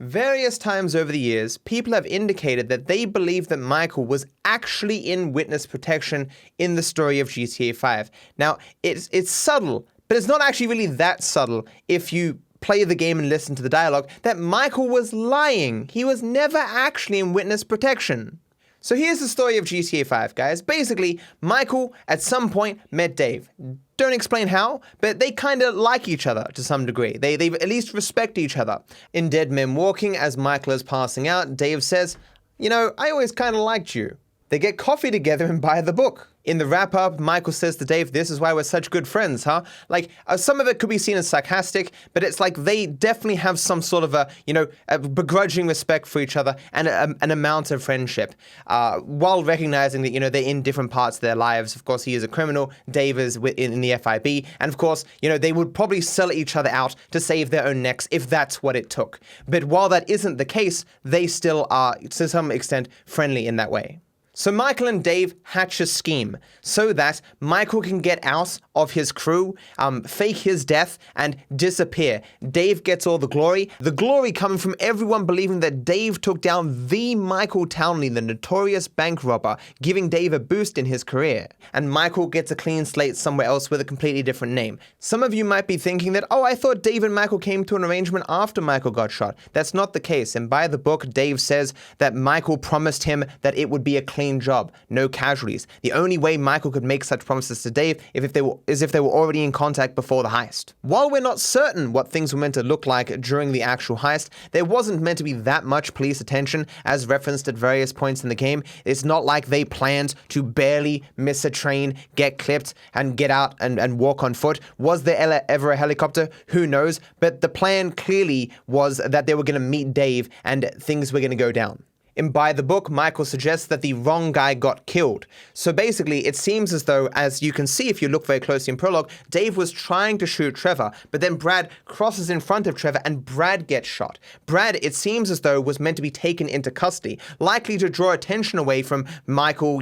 Various times over the years, people have indicated that they believe that Michael was actually in witness protection in the story of GTA 5. Now, it's subtle, but it's not actually really that subtle if you play the game and listen to the dialogue, that Michael was lying. He was never actually in witness protection. So here's the story of GTA 5, guys. Basically, Michael, at some point, met Dave. Don't explain how, but they kind of like each other to some degree. They at least respect each other. In Dead Men Walking, as Michael is passing out, Dave says, "You know, I always kind of liked you." They get coffee together and buy the book. In the wrap-up, Michael says to Dave, "This is why we're such good friends, huh?" Like, some of it could be seen as sarcastic, but it's like they definitely have some sort of a begrudging respect for each other and an amount of friendship, while recognizing that, they're in different parts of their lives. Of course, he is a criminal, Dave is in the FIB, and of course, they would probably sell each other out to save their own necks if that's what it took. But while that isn't the case, they still are, to some extent, friendly in that way. So Michael and Dave hatch a scheme so that Michael can get out of his crew, fake his death, and disappear. Dave gets all the glory coming from everyone believing that Dave took down the Michael Townley, the notorious bank robber, giving Dave a boost in his career. And Michael gets a clean slate somewhere else with a completely different name. Some of you might be thinking that, oh, I thought Dave and Michael came to an arrangement after Michael got shot. That's not the case. And by the book, Dave says that Michael promised him that it would be a clean job, no casualties. The only way Michael could make such promises to Dave is if they were already in contact before the heist. While we're not certain what things were meant to look like during the actual heist, there wasn't meant to be that much police attention as referenced at various points in the game. It's not like they planned to barely miss a train, get clipped, and get out and walk on foot. Was there ever a helicopter? Who knows? But the plan clearly was that they were going to meet Dave and things were going to go down. And by the book, Michael suggests that the wrong guy got killed. So basically, it seems as though, as you can see if you look very closely in prologue, Dave was trying to shoot Trevor, but then Brad crosses in front of Trevor and Brad gets shot. Brad, it seems as though, was meant to be taken into custody, likely to draw attention away from Michael,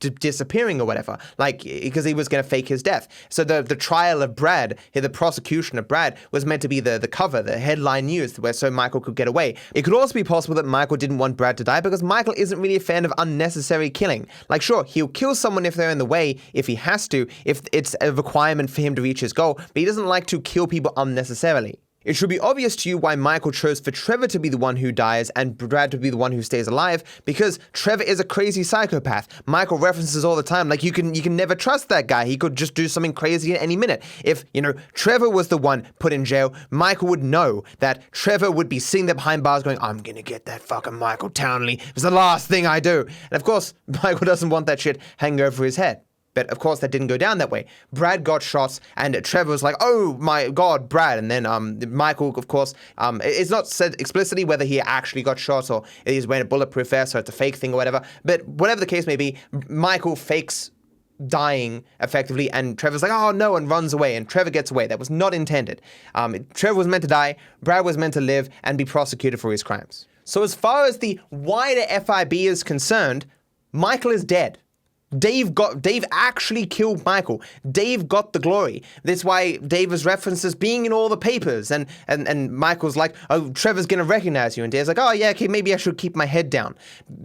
disappearing or whatever, because he was going to fake his death. So the trial of Brad, the prosecution of Brad, was meant to be the cover, the headline news, so Michael could get away. It could also be possible that Michael didn't want Brad to die because Michael isn't really a fan of unnecessary killing. Sure, he'll kill someone if they're in the way, if he has to, if it's a requirement for him to reach his goal, but he doesn't like to kill people unnecessarily. It should be obvious to you why Michael chose for Trevor to be the one who dies and Brad to be the one who stays alive, because Trevor is a crazy psychopath. Michael references all the time, you can never trust that guy. He could just do something crazy at any minute. If, Trevor was the one put in jail, Michael would know that Trevor would be sitting there behind bars going, "I'm gonna get that fucking Michael Townley. It's the last thing I do." And of course, Michael doesn't want that shit hanging over his head. But of course, that didn't go down that way. Brad got shot, and Trevor was like, "Oh my God, Brad!" And then Michael, of course, it's not said explicitly whether he actually got shot or he's wearing a bulletproof vest or it's a fake thing or whatever. But whatever the case may be, Michael fakes dying effectively, and Trevor's like, "Oh no," and runs away, and Trevor gets away. That was not intended. Trevor was meant to die. Brad was meant to live and be prosecuted for his crimes. So as far as the wider FIB is concerned, Michael is dead. Dave actually killed Michael. Dave got the glory. That's why Dave is referenced as being in all the papers. And Michael's like, "Oh, Trevor's going to recognize you." And Dave's like, "Oh yeah, okay, maybe I should keep my head down."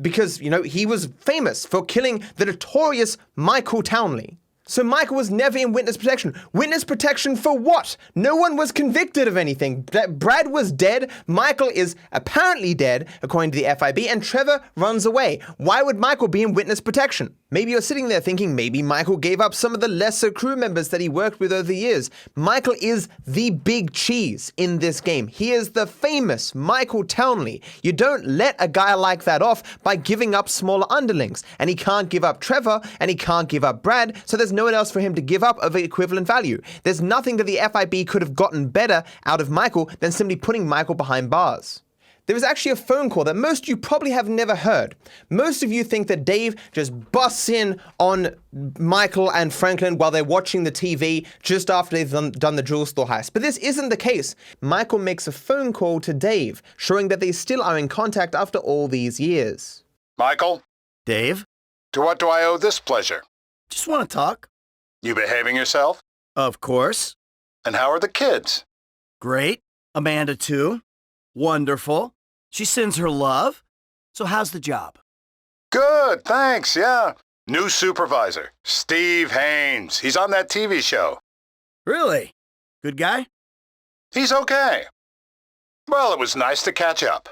Because, he was famous for killing the notorious Michael Townley. So Michael was never in witness protection. Witness protection for what? No one was convicted of anything. Brad was dead. Michael is apparently dead, according to the FIB, and Trevor runs away. Why would Michael be in witness protection? Maybe you're sitting there thinking maybe Michael gave up some of the lesser crew members that he worked with over the years. Michael is the big cheese in this game. He is the famous Michael Townley. You don't let a guy like that off by giving up smaller underlings. And he can't give up Trevor, and he can't give up Brad, so there's no one else for him to give up of equivalent value. There's nothing that the FIB could have gotten better out of Michael than simply putting Michael behind bars. There was actually a phone call that most of you probably have never heard. Most of you think that Dave just busts in on Michael and Franklin while they're watching the TV just after they've done the jewel store heist. But this isn't the case. Michael makes a phone call to Dave, showing that they still are in contact after all these years. "Michael? Dave? To what do I owe this pleasure? Just want to talk. You behaving yourself? Of course. And how are the kids? Great. Amanda too. Wonderful. She sends her love. So how's the job? Good, thanks, yeah. New supervisor, Steve Haynes. He's on that TV show. Really? Good guy? He's okay. Well, it was nice to catch up.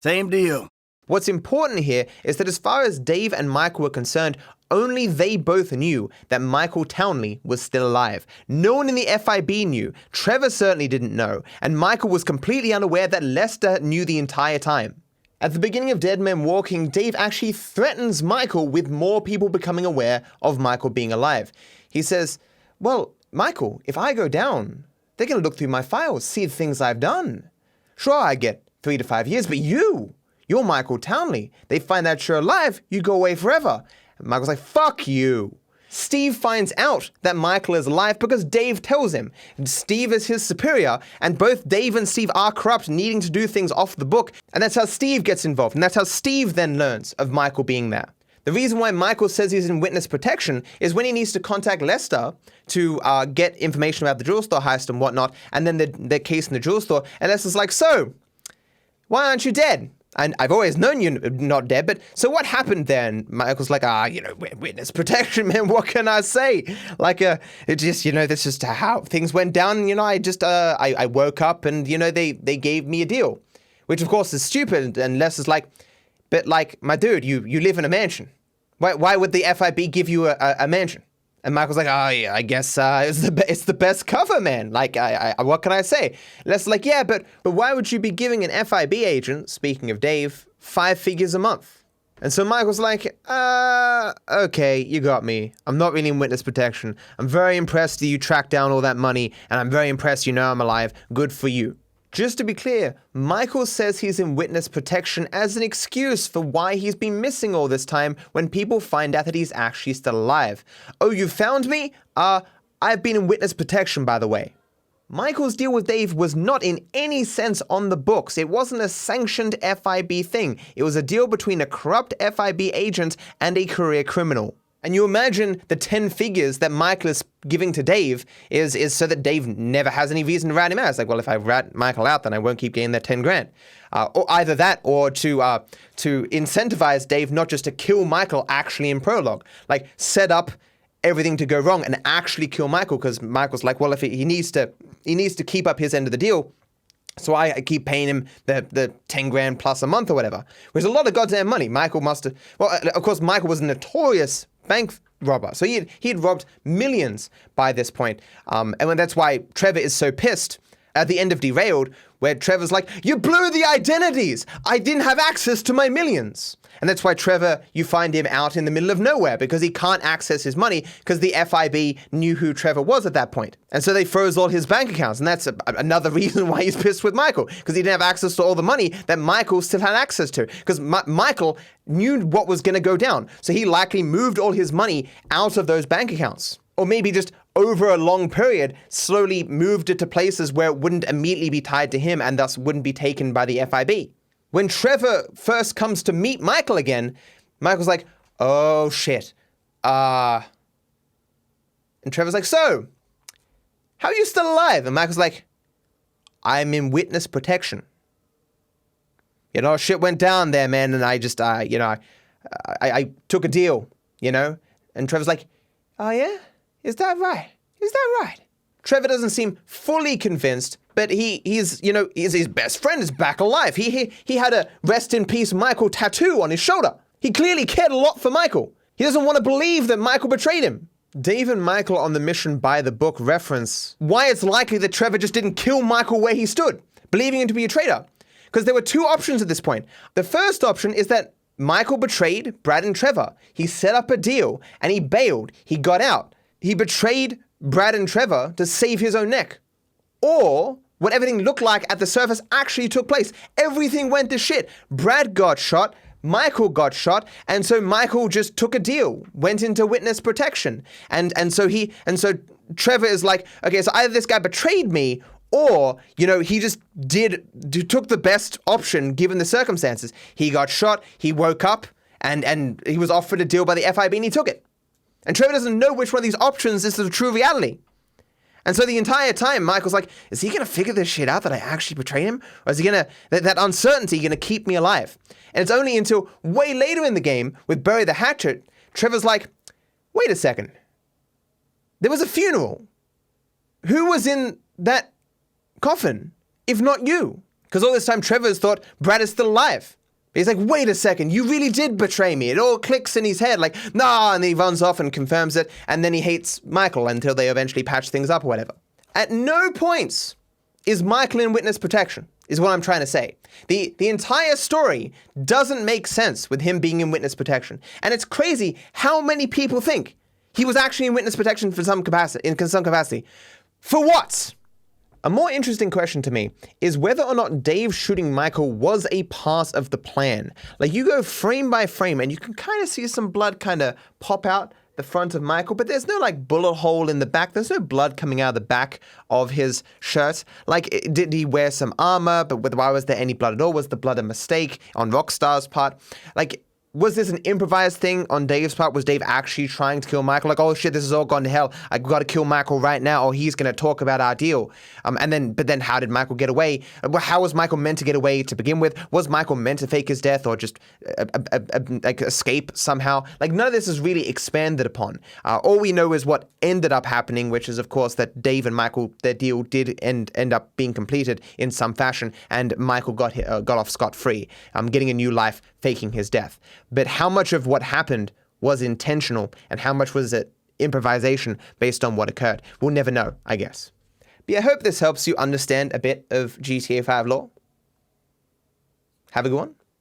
Same to you. What's important here is that as far as Dave and Michael were concerned, only they both knew that Michael Townley was still alive. No one in the FIB knew. Trevor certainly didn't know. And Michael was completely unaware that Lester knew the entire time. At the beginning of Dead Men Walking, Dave actually threatens Michael with more people becoming aware of Michael being alive. He says, well, Michael, if I go down, they're going to look through my files, see the things I've done. Sure, I get 3 to 5 years, but you're Michael Townley. They find out you're alive, you go away forever. And Michael's like, fuck you. Steve finds out that Michael is alive because Dave tells him. Steve is his superior, and both Dave and Steve are corrupt, needing to do things off the book, and that's how Steve gets involved, and that's how Steve then learns of Michael being there. The reason why Michael says he's in witness protection is when he needs to contact Lester to get information about the jewel store heist and whatnot, and then the case in the jewel store, and Lester's like, so, why aren't you dead? And I've always known you're not dead, but so what happened then? Michael's like, witness protection, man, what can I say? Like, it just, that's just how things went down. I woke up and, they gave me a deal, which of course is stupid. And Les is like, but like, my dude, you live in a mansion. Why would the FIB give you a mansion? And Michael's like, oh yeah, I guess it's the best cover, man. Like, what can I say? Les is like, yeah, but why would you be giving an FIB agent, speaking of Dave, 5 figures a month? And so Michael's like, okay, you got me. I'm not really in witness protection. I'm very impressed that you tracked down all that money, and I'm very impressed you know I'm alive. Good for you. Just to be clear, Michael says he's in witness protection as an excuse for why he's been missing all this time when people find out that he's actually still alive. Oh, you found me? I've been in witness protection, by the way. Michael's deal with Dave was not in any sense on the books. It wasn't a sanctioned FIB thing. It was a deal between a corrupt FIB agent and a career criminal. And you imagine the 10 figures that Michael is giving to Dave is so that Dave never has any reason to rat him out. It's like, well, if I rat Michael out, then I won't keep getting that 10 grand. Or either that, or to incentivize Dave not just to kill Michael actually in prologue. Like, set up everything to go wrong and actually kill Michael, because Michael's like, well, if he needs to keep up his end of the deal, so I keep paying him the 10 grand plus a month or whatever. Which is a lot of goddamn money. Michael must have... Well, of course, Michael was a notorious bank robber. So he had robbed millions by this point. And that's why Trevor is so pissed at the end of Derailed, where Trevor's like, you blew the identities! I didn't have access to my millions! And that's why Trevor, you find him out in the middle of nowhere, because he can't access his money, because the FIB knew who Trevor was at that point. And so they froze all his bank accounts, and that's another reason why he's pissed with Michael, because he didn't have access to all the money that Michael still had access to, because Michael knew what was going to go down, so he likely moved all his money out of those bank accounts. Or maybe just over a long period, slowly moved it to places where it wouldn't immediately be tied to him and thus wouldn't be taken by the FIB. When Trevor first comes to meet Michael again, Michael's like, oh shit. And Trevor's like, so, how are you still alive? And Michael's like, I'm in witness protection. Shit went down there, man, and I just, I took a deal, And Trevor's like, oh yeah? Is that right? Is that right? Trevor doesn't seem fully convinced, but he's his best friend is back alive. He had a rest in peace Michael tattoo on his shoulder. He clearly cared a lot for Michael. He doesn't want to believe that Michael betrayed him. Dave and Michael on the mission by the book reference why it's likely that Trevor just didn't kill Michael where he stood, believing him to be a traitor. Because there were 2 options at this point. The first option is that Michael betrayed Brad and Trevor. He set up a deal and he bailed. He got out. He betrayed Brad and Trevor to save his own neck. Or what everything looked like at the surface actually took place. Everything went to shit. Brad got shot, Michael got shot, and so Michael just took a deal, went into witness protection. And so Trevor is like, okay, so either this guy betrayed me, or, he just took the best option given the circumstances. He got shot, he woke up, and he was offered a deal by the FIB and he took it. And Trevor doesn't know which one of these options is the true reality. And so the entire time, Michael's like, is he going to figure this shit out that I actually betrayed him? Or is he going to, that uncertainty going to keep me alive? And it's only until way later in the game, with Bury the Hatchet, Trevor's like, wait a second. There was a funeral. Who was in that coffin, if not you? Because all this time, Trevor's thought Brad is still alive. He's like, wait a second, you really did betray me. It all clicks in his head, like, nah, and then he runs off and confirms it, and then he hates Michael until they eventually patch things up or whatever. At no points is Michael in witness protection, is what I'm trying to say. The entire story doesn't make sense with him being in witness protection. And it's crazy how many people think he was actually in witness protection for some capacity. For what? A more interesting question to me is whether or not Dave shooting Michael was a part of the plan. Like, you go frame by frame and you can kind of see some blood kind of pop out the front of Michael, but there's no like bullet hole in the back. There's no blood coming out of the back of his shirt. Like, did he wear some armor? But why was there any blood at all? Was the blood a mistake on Rockstar's part? Like, was this an improvised thing on Dave's part? Was Dave actually trying to kill Michael? Like, oh shit, this has all gone to hell. I've got to kill Michael right now, or he's going to talk about our deal. But then how did Michael get away? How was Michael meant to get away to begin with? Was Michael meant to fake his death or just like escape somehow? Like, none of this is really expanded upon. All we know is what ended up happening, which is, of course, that Dave and Michael, their deal did end up being completed in some fashion, and Michael got off scot-free, getting a new life, faking his death. But how much of what happened was intentional and how much was it improvisation based on what occurred? We'll never know, I guess. But yeah, I hope this helps you understand a bit of GTA 5 lore. Have a good one.